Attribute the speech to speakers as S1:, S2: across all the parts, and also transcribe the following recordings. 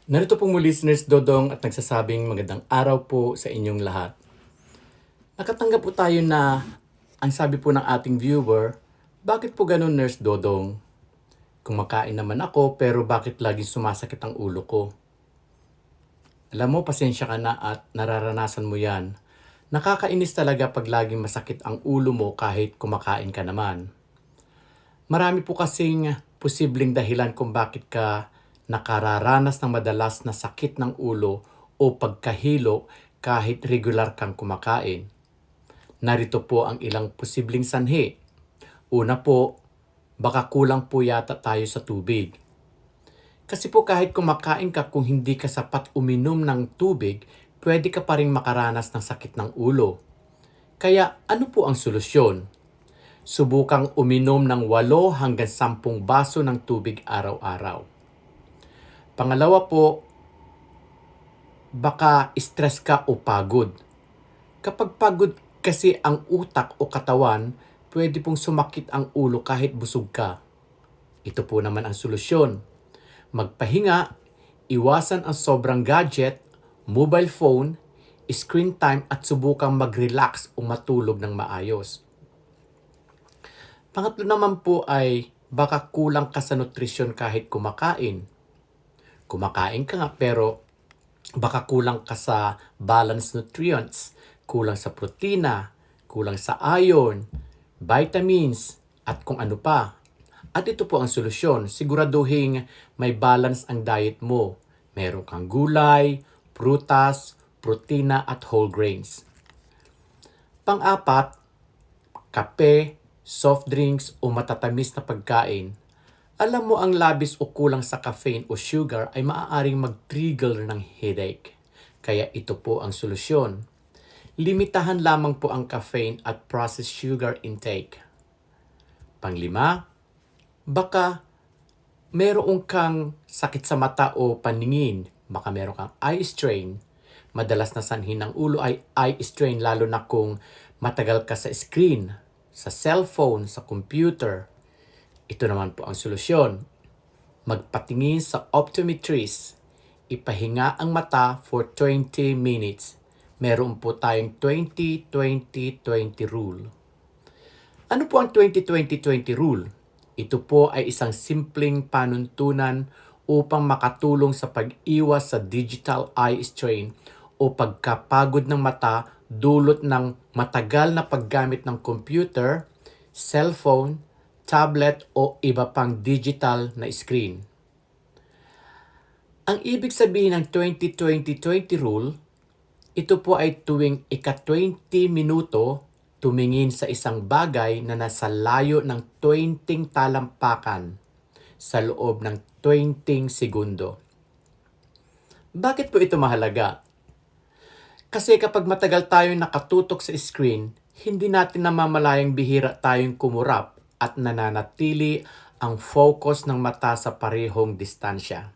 S1: Narito po muli si Nurse Dodong at nagsasabing magandang araw po sa inyong lahat. Nakatanggap po tayo na ang sabi po ng ating viewer, bakit po ganun Nurse Dodong? Kumakain naman ako pero bakit laging sumasakit ang ulo ko? Alam mo, pasensya ka na at nararanasan mo yan. Nakakainis talaga pag laging masakit ang ulo mo kahit kumakain ka naman. Marami po kasing posibleng dahilan kung bakit ka nakararanas ng madalas na sakit ng ulo o pagkahilo kahit regular kang kumakain. Narito po ang ilang posibleng sanhi. Una po, baka kulang po yata tayo sa tubig. Kasi po kahit kumakain ka kung hindi ka sapat uminom ng tubig, pwede ka pa rin makaranas ng sakit ng ulo. Kaya ano po ang solusyon? Subukang uminom ng 8 hanggang 10 baso ng tubig araw-araw. Pangalawa po, baka stress ka o pagod. Kapag pagod kasi ang utak o katawan, pwede pong sumakit ang ulo kahit busog ka. Ito po naman ang solusyon. Magpahinga, iwasan ang sobrang gadget, mobile phone, screen time at subukang mag-relax o matulog ng maayos. Pangatlo naman po ay baka kulang ka sa nutrisyon kahit kumakain. Kumakain ka nga pero baka kulang ka sa balanced nutrients, kulang sa protina, kulang sa iron, vitamins, at kung ano pa. At ito po ang solusyon, siguraduhin may balance ang diet mo. Meron kang gulay, prutas, protina at whole grains. Pang-apat, kape, soft drinks o matatamis na pagkain. Alam mo ang labis o kulang sa caffeine o sugar ay maaaring mag-trigger ng headache. Kaya ito po ang solusyon. Limitahan lamang po ang caffeine at processed sugar intake. Panglima, baka meron kang sakit sa mata o paningin. Baka meron kang eye strain. Madalas na sanhi ng ulo ay eye strain lalo na kung matagal ka sa screen, sa cellphone, sa computer. Ito naman po ang solusyon. Magpatingin sa optometrist. Ipahinga ang mata for 20 minutes. Meron po tayong 20-20-20 rule. Ano po ang 20-20-20 rule? Ito po ay isang simpleng panuntunan upang makatulong sa pag-iwas sa digital eye strain o pagkapagod ng mata dulot ng matagal na paggamit ng computer, cellphone, tablet o iba pang digital na screen. Ang ibig sabihin ng 20-20-20 rule, ito po ay tuwing ika-20 minuto tumingin sa isang bagay na nasa layo ng 20 talampakan sa loob ng 20 segundo. Bakit po ito mahalaga? Kasi kapag matagal tayong nakatutok sa screen, hindi natin namamalayang bihira tayong kumurap at nananatili ang focus ng mata sa parehong distansya.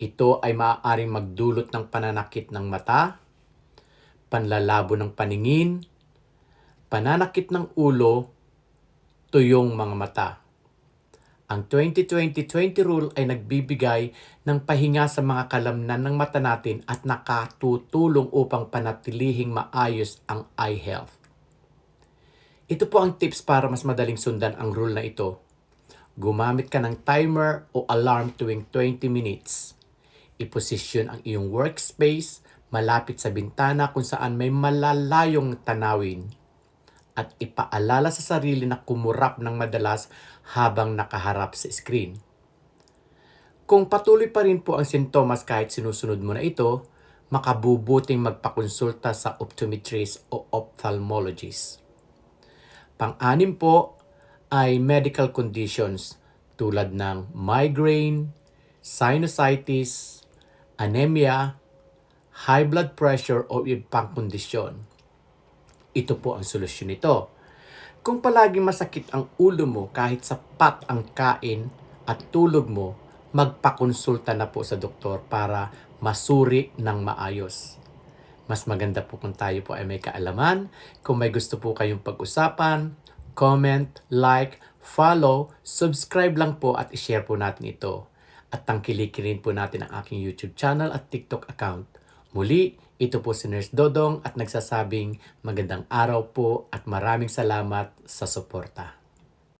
S1: Ito ay maaaring magdulot ng pananakit ng mata, panlalabo ng paningin, pananakit ng ulo, tuyong mga mata. Ang 20-20-20 rule ay nagbibigay ng pahinga sa mga kalamnan ng mata natin at nakatutulong upang panatilihing maayos ang eye health. Ito po ang tips para mas madaling sundan ang rule na ito. Gumamit ka ng timer o alarm tuwing 20 minutes. Iposisyon ang iyong workspace malapit sa bintana kung saan may malalayong tanawin. At ipaalala sa sarili na kumurap ng madalas habang nakaharap sa screen. Kung patuloy pa rin po ang sintomas kahit sinusunod mo na ito, makabubuting magpakonsulta sa optometrist o ophthalmologist. Pang-anim po ay medical conditions tulad ng migraine, sinusitis, anemia, high blood pressure o ibang kondisyon. Ito po ang solusyon nito. Kung palagi masakit ang ulo mo kahit sapat ang kain at tulog mo, magpakonsulta na po sa doktor para masuri ng maayos. Mas maganda po kung tayo po ay may kaalaman. Kung may gusto po kayong pag-usapan, comment, like, follow, subscribe lang po at i-share po natin ito. at tangkilikin rin po natin ang aking YouTube channel at TikTok account. Muli, ito po si Nurse Dodong at nagsasabing magandang araw po at maraming salamat sa suporta.